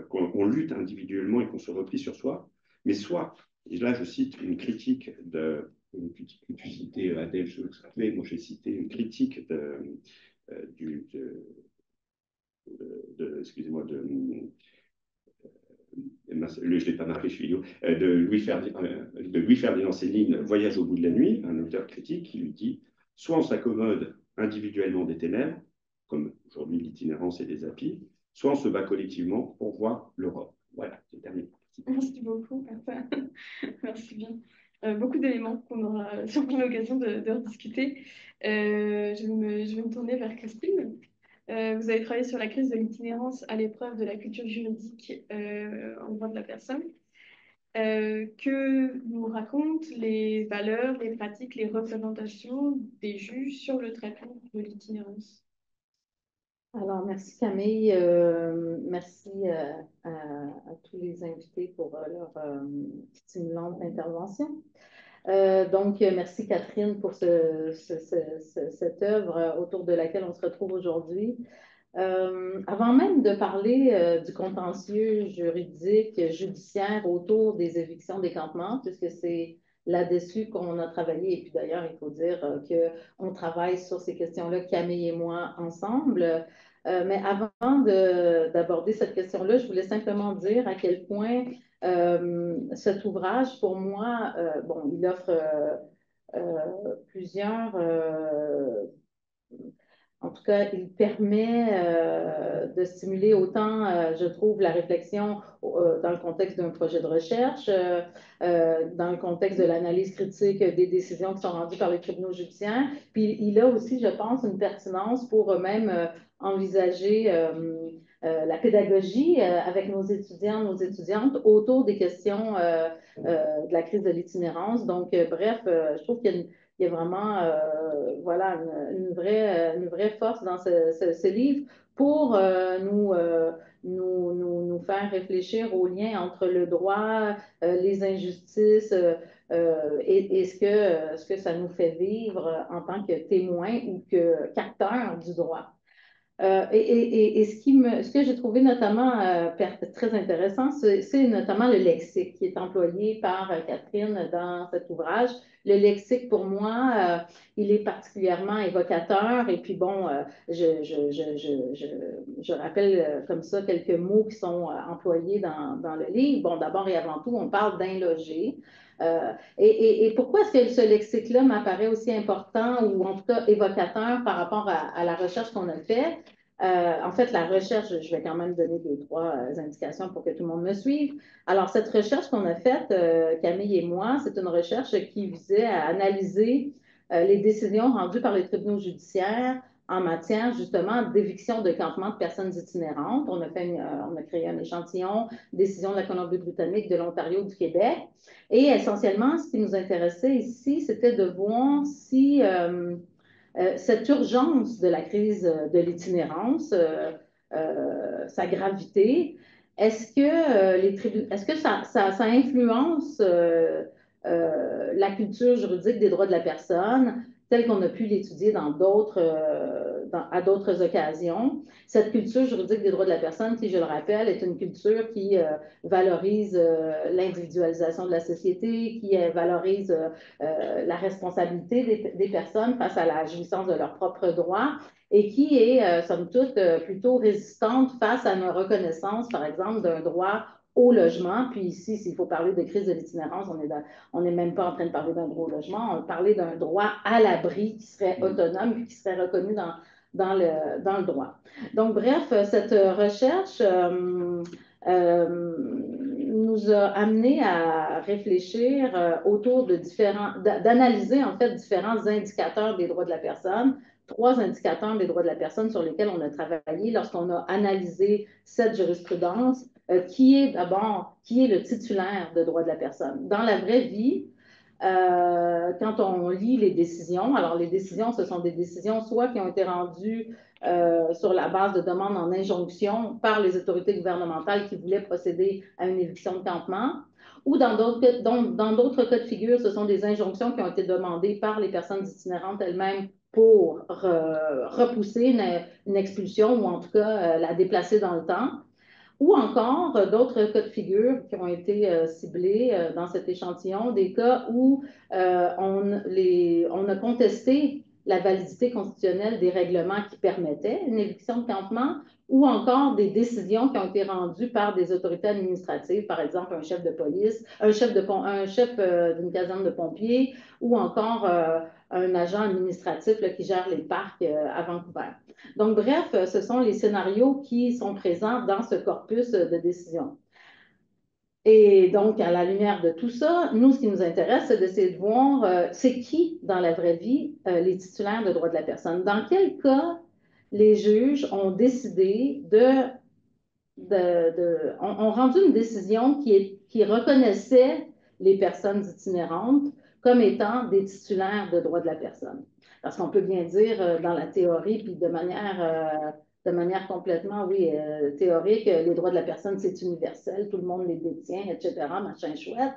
[SPEAKER 4] qu'on lutte individuellement et qu'on se replie sur soi, mais soit, et là je cite une critique une critique que tu citais, Adèle, moi j'ai cité une critique excusez-moi, je ne l'ai pas marqué, je suis idiot, de Louis-Ferdinand Céline, Voyage au bout de la nuit, un auteur critique qui lui dit « Soit on s'accommode individuellement des ténèbres, comme aujourd'hui l'itinérance et les apis, soit on se bat collectivement pour voir l'Europe. » Voilà, c'est terminé.
[SPEAKER 1] Merci beaucoup. Merci bien. Beaucoup d'éléments qu'on aura sûrement l'occasion de rediscuter. Je vais me tourner vers Christine. Vous avez travaillé sur la crise de l'itinérance à l'épreuve de la culture juridique en droit de la personne. Que nous racontent les valeurs, les pratiques, les représentations des juges sur le traitement de l'itinérance?
[SPEAKER 5] Alors, merci Camille, merci à tous les invités pour leur stimulante intervention. Donc, merci Catherine pour cette œuvre autour de laquelle on se retrouve aujourd'hui. Avant même de parler du contentieux juridique, judiciaire autour des évictions des campements, puisque c'est là-dessus qu'on a travaillé, et puis d'ailleurs, il faut dire qu'on travaille sur ces questions-là, Camille et moi, ensemble. Mais avant d'aborder cette question-là, je voulais simplement dire à quel point Cet ouvrage, pour moi, bon, il offre plusieurs en tout cas, il permet de stimuler autant, je trouve, la réflexion dans le contexte d'un projet de recherche, dans le contexte de l'analyse critique des décisions qui sont rendues par les tribunaux judiciaires. Puis il a aussi, je pense, une pertinence pour même envisager la pédagogie avec nos étudiants, nos étudiantes autour des questions de la crise de l'itinérance. Donc, bref, je trouve qu'il y a vraiment voilà, une vraie force dans ce livre pour nous faire réfléchir au lien entre le droit, les injustices et ce que ça nous fait vivre en tant que témoin ou qu'acteur du droit. Ce que j'ai trouvé notamment très intéressant, c'est notamment le lexique qui est employé par Catherine dans cet ouvrage. Le lexique, pour moi, il est particulièrement évocateur. Et puis, bon, je rappelle comme ça quelques mots qui sont employés dans le livre. Bon, d'abord et avant tout, on parle d'inloger. Et pourquoi est-ce que ce lexique-là m'apparaît aussi important ou en tout cas évocateur par rapport à la recherche qu'on a faite? En fait, la recherche, je vais quand même donner deux, trois indications pour que tout le monde me suive. Alors, cette recherche qu'on a faite, Camille et moi, c'est une recherche qui visait à analyser les décisions rendues par les tribunaux judiciaires en matière justement d'éviction de campement de personnes itinérantes. On a créé un échantillon, décision de la Colombie-Britannique, de l'Ontario, du Québec. Et essentiellement, ce qui nous intéressait ici, c'était de voir si cette urgence de la crise de l'itinérance, sa gravité, est-ce que ça influence la culture juridique des droits de la personne telle qu'on a pu l'étudier à d'autres occasions? Cette culture juridique des droits de la personne, qui, je le rappelle, est une culture qui valorise l'individualisation de la société, qui valorise la responsabilité des personnes face à la jouissance de leurs propres droits et qui est, somme toute, plutôt résistante face à une reconnaissance, par exemple, d'un droit au logement. Puis ici, s'il faut parler de crise de l'itinérance, on n'est même pas en train de parler d'un droit au logement, on parle d'un droit à l'abri qui serait autonome et qui serait reconnu dans le droit. Donc, bref, cette recherche nous a amené à réfléchir autour d'analyser en fait différents indicateurs des droits de la personne, trois indicateurs des droits de la personne sur lesquels on a travaillé lorsqu'on a analysé cette jurisprudence, qui est le titulaire de droits de la personne. Dans la vraie vie, quand on lit les décisions, alors les décisions, ce sont des décisions soit qui ont été rendues sur la base de demandes en injonction par les autorités gouvernementales qui voulaient procéder à une éviction de campement, ou dans d'autres cas de figure, ce sont des injonctions qui ont été demandées par les personnes itinérantes elles-mêmes pour repousser une expulsion ou en tout cas la déplacer dans le temps. Ou encore d'autres cas de figure qui ont été ciblés dans cet échantillon, des cas où on a contesté la validité constitutionnelle des règlements qui permettaient une éviction de campement, ou encore des décisions qui ont été rendues par des autorités administratives, par exemple un chef de police, un chef d'une caserne de pompiers, ou encore un agent administratif là, qui gère les parcs à Vancouver. Donc, bref, ce sont les scénarios qui sont présents dans ce corpus de décision. Et donc, à la lumière de tout ça, nous, ce qui nous intéresse, c'est d'essayer de voir c'est qui, dans la vraie vie, les titulaires de droits de la personne. Dans quel cas les juges ont décidé ont rendu une décision qui reconnaissait les personnes itinérantes comme étant des titulaires de droits de la personne. Parce qu'on peut bien dire dans la théorie, puis de manière complètement, oui, théorique, les droits de la personne, c'est universel, tout le monde les détient, etc., machin chouette,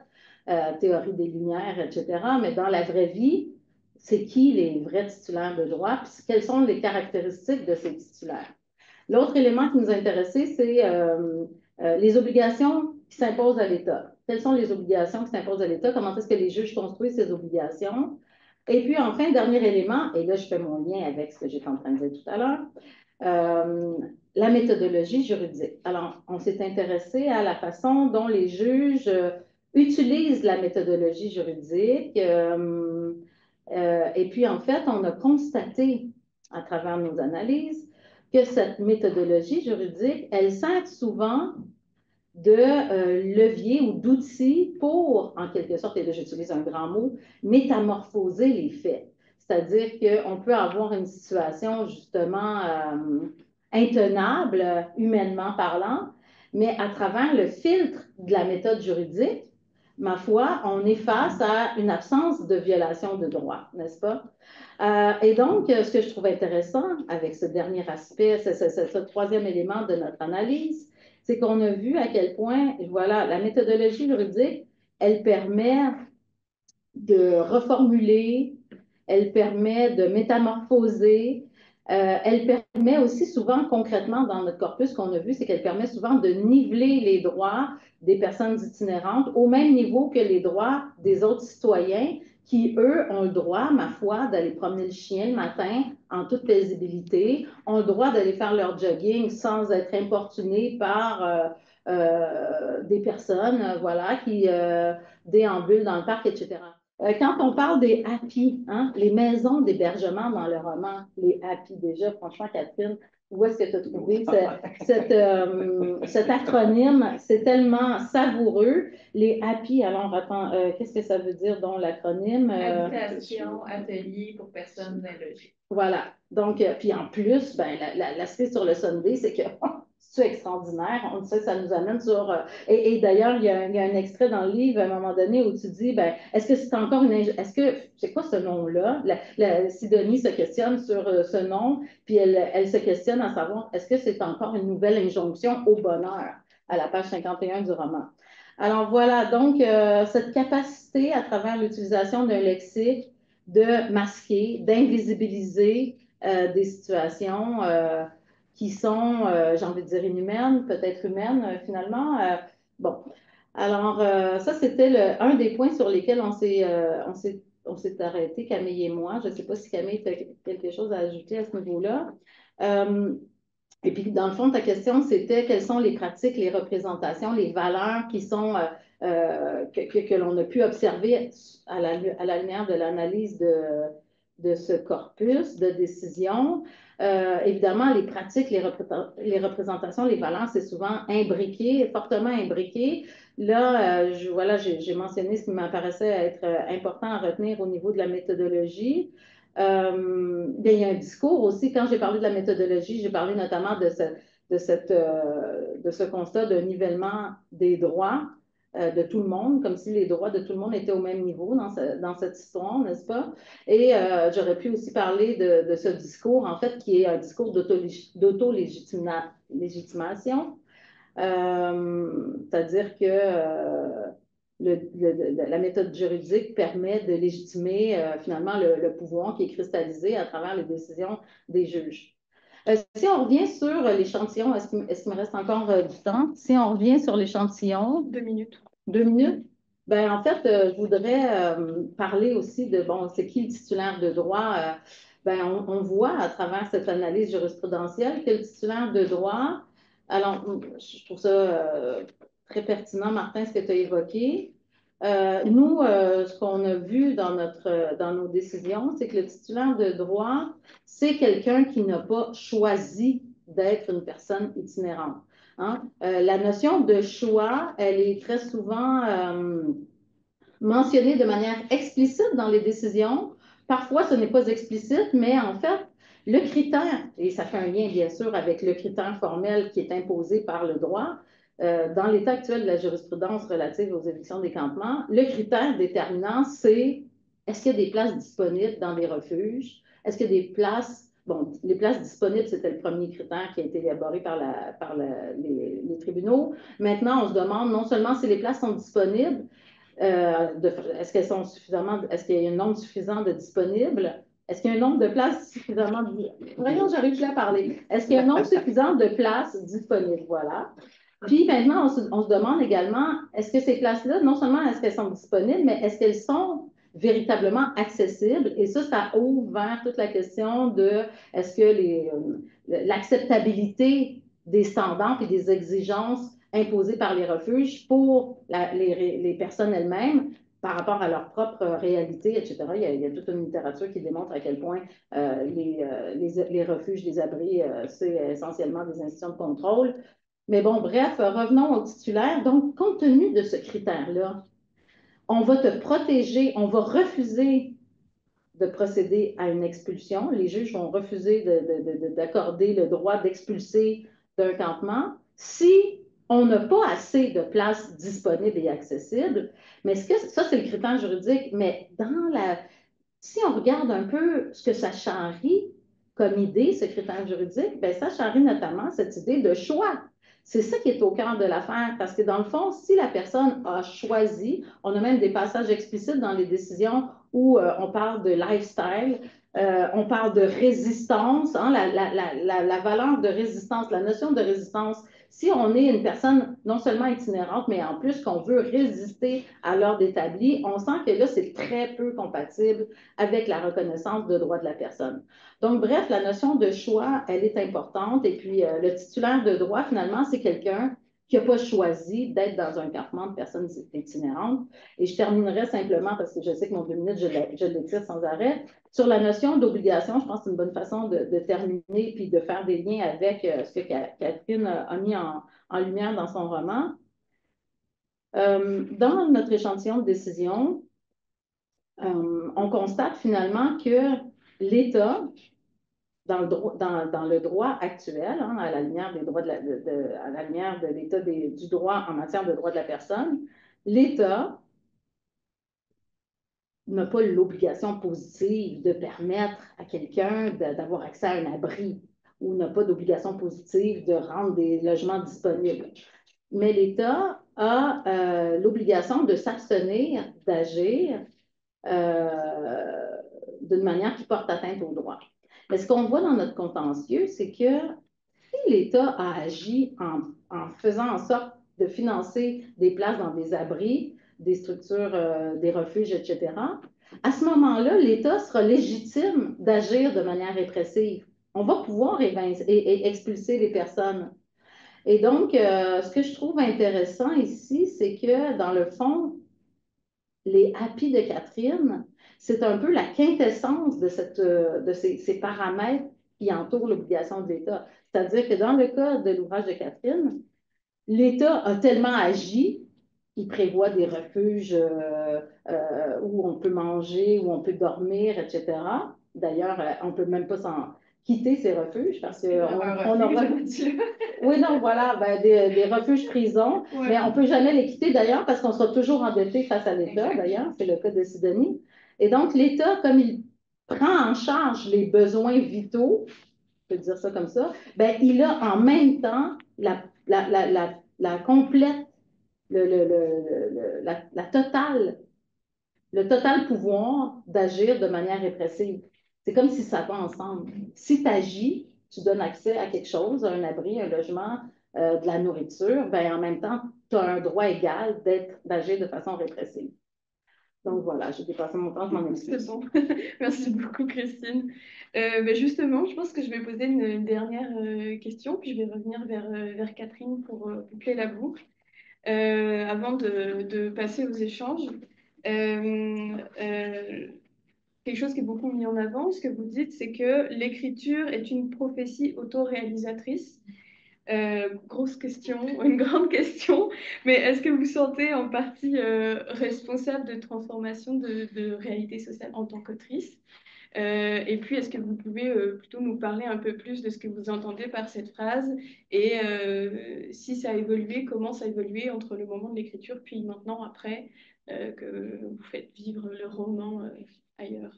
[SPEAKER 5] théorie des Lumières, etc. Mais dans la vraie vie, c'est qui les vrais titulaires de droits, puis quelles sont les caractéristiques de ces titulaires? L'autre élément qui nous intéressait, c'est les obligations qui s'imposent à l'État. Quelles sont les obligations qui s'imposent à l'État? Comment est-ce que les juges construisent ces obligations? Et puis, enfin, dernier élément, et là, je fais mon lien avec ce que j'étais en train de dire tout à l'heure, la méthodologie juridique. Alors, on s'est intéressé à la façon dont les juges utilisent la méthodologie juridique. Et puis, en fait, on a constaté à travers nos analyses que cette méthodologie juridique, elle sert souvent de levier ou d'outils pour, en quelque sorte, et là j'utilise un grand mot, métamorphoser les faits. C'est-à-dire qu'on peut avoir une situation justement intenable, humainement parlant, mais à travers le filtre de la méthode juridique, ma foi, on est face à une absence de violation de droit, n'est-ce pas? Et donc, ce que je trouve intéressant avec ce dernier aspect, ce troisième élément de notre analyse, c'est qu'on a vu à quel point, voilà, la méthodologie juridique, elle permet de reformuler, elle permet de métamorphoser, elle permet aussi souvent, concrètement, dans notre corpus qu'on a vu, c'est qu'elle permet souvent de niveler les droits des personnes itinérantes au même niveau que les droits des autres citoyens qui, eux, ont le droit, ma foi, d'aller promener le chien le matin en toute paisibilité, ont le droit d'aller faire leur jogging sans être importunés par des personnes, voilà, qui déambulent dans le parc, etc. Quand on parle des happy, hein, les maisons d'hébergement dans le roman, les happy déjà, franchement, Catherine, où est-ce que tu as trouvé cet acronyme? C'est tellement savoureux. Les happy, alors attends, qu'est-ce que ça veut dire dans l'acronyme?
[SPEAKER 2] Habitation, atelier pour personnes logées.
[SPEAKER 5] Voilà. Donc, puis en plus, ben, l'aspect sur le Sunday, c'est que c'est extraordinaire. On sait que ça nous amène sur. Et d'ailleurs, il y a un extrait dans le livre à un moment donné où tu dis, ben, est-ce que c'est encore une. Est-ce que. C'est quoi ce nom-là? Sidonie se questionne sur ce nom, puis elle se questionne à savoir, est-ce que c'est encore une nouvelle injonction au bonheur à la page 51 du roman? Alors voilà, donc cette capacité à travers l'utilisation d'un lexique de masquer, d'invisibiliser des situations qui sont, j'ai envie de dire, inhumaines, peut-être humaines finalement. Bon, alors ça, c'était un des points sur lesquels on s'est arrêté, Camille et moi. Je ne sais pas si Camille a quelque chose à ajouter à ce niveau-là. Et puis, dans le fond, ta question, c'était quelles sont les pratiques, les représentations, les valeurs qui sont que l'on a pu observer à la lumière de l'analyse de ce corpus de décision. Évidemment, les pratiques, les représentations, les valeurs, c'est souvent imbriqué, fortement imbriqué. Là, voilà, j'ai mentionné ce qui m'apparaissait être important à retenir au niveau de la méthodologie. Il y a un discours aussi. Quand j'ai parlé de la méthodologie, j'ai parlé notamment de ce constat de nivellement des droits de tout le monde, comme si les droits de tout le monde étaient au même niveau dans cette histoire, n'est-ce pas? Et j'aurais pu aussi parler de ce discours, en fait, qui est un discours d'auto-légitimation. C'est-à-dire que la méthode juridique permet de légitimer finalement le pouvoir qui est cristallisé à travers les décisions des juges. Si on revient sur l'échantillon, est-ce qu'il me reste encore du temps? Si on revient sur l'échantillon.
[SPEAKER 1] 2 minutes.
[SPEAKER 5] 2 minutes? Ben, en fait, je voudrais parler aussi de, bon, c'est qui le titulaire de droit? Ben, on voit à travers cette analyse jurisprudentielle que le titulaire de droit, alors, je trouve ça très pertinent, Martin, ce que tu as évoqué. Nous, ce qu'on a vu dans nos décisions, c'est que le titulaire de droit, c'est quelqu'un qui n'a pas choisi d'être une personne itinérante. Hein? La notion de choix, elle est très souvent mentionnée de manière explicite dans les décisions. Parfois, ce n'est pas explicite, mais en fait, le critère, et ça fait un lien bien sûr avec le critère formel qui est imposé par le droit, dans l'état actuel de la jurisprudence relative aux évictions des campements, le critère déterminant, c'est est-ce qu'il y a des places disponibles dans les refuges? Est-ce qu'il y a des places, bon, les places disponibles, c'était le premier critère qui a été élaboré par les tribunaux. Maintenant, on se demande non seulement si les places sont disponibles, est-ce qu'elles sont suffisamment, est-ce qu'il y a un nombre suffisant de disponibles? Est-ce qu'il y a un nombre de places suffisamment... Voyons, j'arrive plus à parler. Est-ce qu'il y a un nombre suffisant de places disponibles? Voilà. Puis maintenant, on se demande également, est-ce que ces places-là, non seulement est-ce qu'elles sont disponibles, mais est-ce qu'elles sont véritablement accessibles? Et ça ouvre vers toute la question de est-ce que l'acceptabilité des standards et des exigences imposées par les refuges pour les personnes elles-mêmes par rapport à leur propre réalité, etc. Il y a toute une littérature qui démontre à quel point les refuges, les abris, c'est essentiellement des institutions de contrôle. Mais bon, bref, revenons au titulaire. Donc, compte tenu de ce critère-là, on va te protéger, on va refuser de procéder à une expulsion. Les juges vont refuser d'accorder le droit d'expulser d'un campement si on n'a pas assez de places disponibles et accessibles. Mais ça, c'est le critère juridique. Mais si on regarde un peu ce que ça charrie comme idée, ce critère juridique, bien, ça charrie notamment cette idée de choix. C'est ça qui est au cœur de l'affaire, parce que dans le fond, si la personne a choisi, on a même des passages explicites dans les décisions où on parle de lifestyle, on parle de résistance, hein, la valeur de résistance, la notion de résistance. Si on est une personne non seulement itinérante, mais en plus qu'on veut résister à l'ordre établi, on sent que là, c'est très peu compatible avec la reconnaissance de droits de la personne. Donc, bref, la notion de choix, elle est importante. Et puis, le titulaire de droit, finalement, c'est quelqu'un qui n'a pas choisi d'être dans un campement de personnes itinérantes. Et je terminerai simplement, parce que je sais que mon 2 minutes, je l'étire sans arrêt, sur la notion d'obligation. Je pense que c'est une bonne façon de terminer puis de faire des liens avec ce que Catherine a mis en lumière dans son roman. Dans notre échantillon de décision, on constate finalement que l'État, dans le droit actuel, hein, à la lumière des droits à la lumière de l'état du droit en matière de droits de la personne, l'État n'a pas l'obligation positive de permettre à quelqu'un d'avoir accès à un abri ou n'a pas d'obligation positive de rendre des logements disponibles. Mais l'État a l'obligation de s'abstenir d'agir d'une manière qui porte atteinte aux droits. Mais ce qu'on voit dans notre contentieux, c'est que si l'État a agi en faisant en sorte de financer des places dans des abris, des structures, des refuges, etc., à ce moment-là, l'État sera légitime d'agir de manière répressive. On va pouvoir expulser les personnes. Et donc, ce que je trouve intéressant ici, c'est que dans le fond, les happy de Catherine, c'est un peu la quintessence de ces paramètres qui entourent l'obligation de l'État. C'est-à-dire que dans le cas de l'ouvrage de Catherine, l'État a tellement agi qu'il prévoit des refuges où on peut manger, où on peut dormir, etc. D'ailleurs, on ne peut même pas s'en quitter ces refuges parce qu'on aura... Oui, non, voilà, ben, des refuges prisons, ouais. Mais on ne peut jamais les quitter d'ailleurs parce qu'on sera toujours endetté face à l'État, d'ailleurs, c'est le cas de Sidonie. Et donc, l'État, comme il prend en charge les besoins vitaux, je peux dire ça comme ça, ben, il a en même temps la complète, le total pouvoir d'agir de manière répressive. C'est comme si ça va ensemble. Si tu agis, tu donnes accès à quelque chose, un abri, un logement, de la nourriture, ben, en même temps, tu as un droit égal d'agir de façon répressive. Donc voilà, j'ai dépassé mon temps, je m'en excuse.
[SPEAKER 1] C'est bon. Merci beaucoup, Christine. Ben justement, je pense que je vais poser une dernière question, puis je vais revenir vers Catherine pour boucler la boucle. Avant de passer aux échanges, quelque chose qui est beaucoup mis en avant, ce que vous dites, c'est que l'écriture est une prophétie autoréalisatrice. Grosse question, une grande question, mais est-ce que vous sentez en partie responsable de transformation de réalité sociale en tant qu'autrice? Et puis, est-ce que vous pouvez plutôt nous parler un peu plus de ce que vous entendez par cette phrase et si ça a évolué, comment ça a évolué entre le moment de l'écriture puis maintenant après que vous faites vivre le roman ailleurs?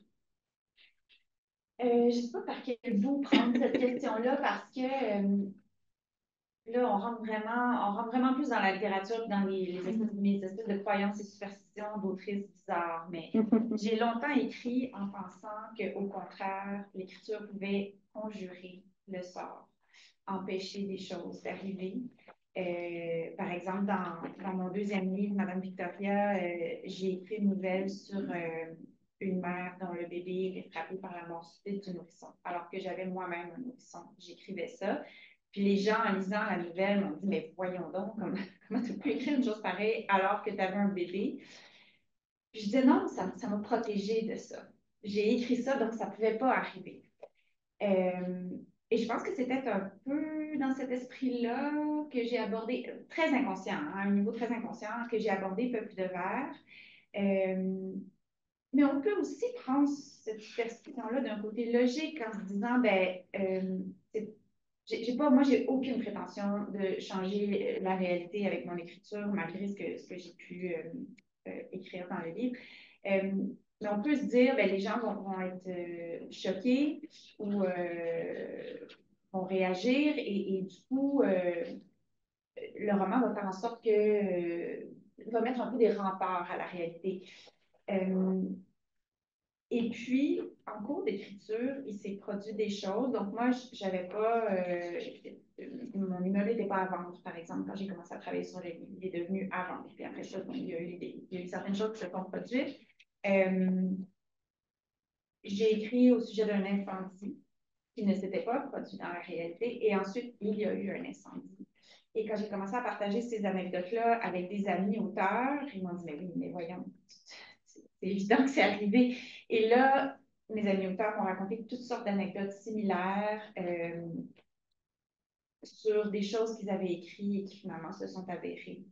[SPEAKER 2] Je ne sais pas par quel bout prendre cette question-là parce que là, on rentre vraiment plus dans la littérature que dans mes espèces de croyances et superstitions d'autrices bizarres. Mais j'ai longtemps écrit en pensant qu'au contraire, l'écriture pouvait conjurer le sort, empêcher des choses d'arriver. Par exemple, dans mon deuxième livre, Madame Victoria, j'ai écrit une nouvelle sur une mère dont le bébé était frappé par la mort subite du nourrisson, alors que j'avais moi-même un nourrisson. J'écrivais ça. Puis les gens, en lisant la nouvelle, m'ont dit, mais voyons donc, comment tu peux écrire une chose pareille alors que tu avais un bébé? Puis je disais, non, ça m'a protégée de ça. J'ai écrit ça, donc ça ne pouvait pas arriver. Et je pense que c'était un peu dans cet esprit-là que j'ai abordé, très inconscient, hein, à un niveau très inconscient, que j'ai abordé Peuple de verre. Mais on peut aussi prendre cette perspective-là d'un côté logique en se disant, ben, moi, j'ai aucune prétention de changer la réalité avec mon écriture, malgré ce que j'ai pu écrire dans le livre. Mais on peut se dire, ben, les gens vont être choqués ou vont réagir et du coup, le roman va faire en sorte que va mettre un peu des remparts à la réalité. Et puis, en cours d'écriture, il s'est produit des choses. Donc, moi, j'avais pas. Mon immeuble n'était pas à vendre, par exemple, quand j'ai commencé à travailler sur le livre. Il est devenu à vendre. Puis après ça, bon, il y a eu certaines choses qui se sont produites. J'ai écrit au sujet d'un incendie qui ne s'était pas produit dans la réalité. Et ensuite, il y a eu un incendie. Et quand j'ai commencé à partager ces anecdotes-là avec des amis auteurs, ils m'ont dit, mais oui, mais voyons, c'est évident que c'est arrivé. Et là, mes amis auteurs m'ont raconté toutes sortes d'anecdotes similaires sur des choses qu'ils avaient écrites et qui finalement se sont avérées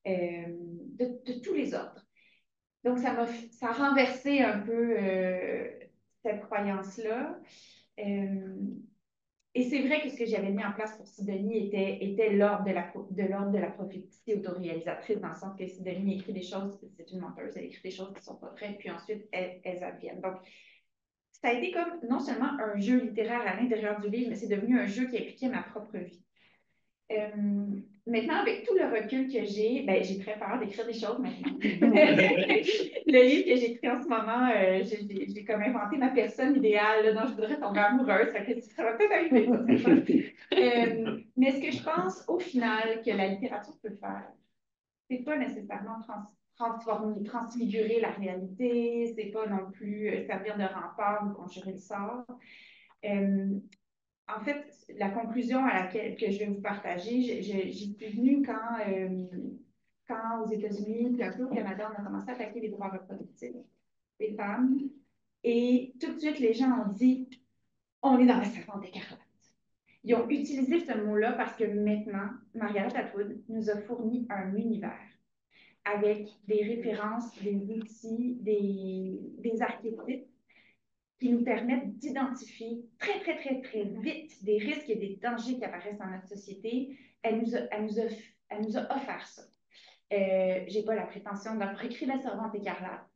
[SPEAKER 2] de tous les ordres. Donc, ça a renversé un peu cette croyance-là. Et c'est vrai que ce que j'avais mis en place pour Sidonie était l'ordre de la prophétie autoréalisatrice, dans le sens que Sidonie écrit des choses, c'est une menteuse, elle écrit des choses qui ne sont pas vraies, puis ensuite elles adviennent. Donc, ça a été comme non seulement un jeu littéraire à l'intérieur du livre, mais c'est devenu un jeu qui impliquait ma propre vie. Maintenant, avec tout le recul que j'ai, ben, j'ai très peur d'écrire des choses maintenant. Le livre que j'écris en ce moment, j'ai comme inventé ma personne idéale là, dont je voudrais tomber amoureuse. Ça va peut-être arriver. Mais ce que je pense au final que la littérature peut faire, c'est pas nécessairement transfigurer la réalité, c'est pas non plus servir de rempart ou conjurer le sort. En fait, la conclusion à laquelle que je vais vous partager, j'y suis venue quand aux États-Unis, puis un peu au Canada, on a commencé à attaquer les droits reproductifs des femmes. Et tout de suite, les gens ont dit, on est dans la servante écarlate. Ils ont utilisé ce mot-là parce que maintenant, Margaret Atwood nous a fourni un univers avec des références, des outils, des archétypes qui nous permettent d'identifier très, très, très, très vite des risques et des dangers qui apparaissent dans notre société. Elle nous a offert ça. Je n'ai pas la prétention d'avoir écrit La Servante écarlate,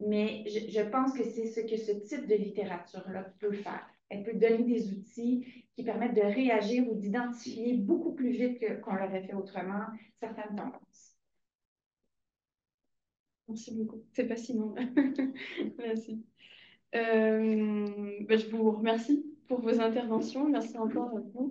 [SPEAKER 2] mais je pense que c'est ce que ce type de littérature-là peut faire. Elle peut donner des outils qui permettent de réagir ou d'identifier beaucoup plus vite qu'on l'aurait fait autrement certaines tendances.
[SPEAKER 1] Merci beaucoup. C'est fascinant. Merci. Je vous remercie pour vos interventions. Merci encore à vous.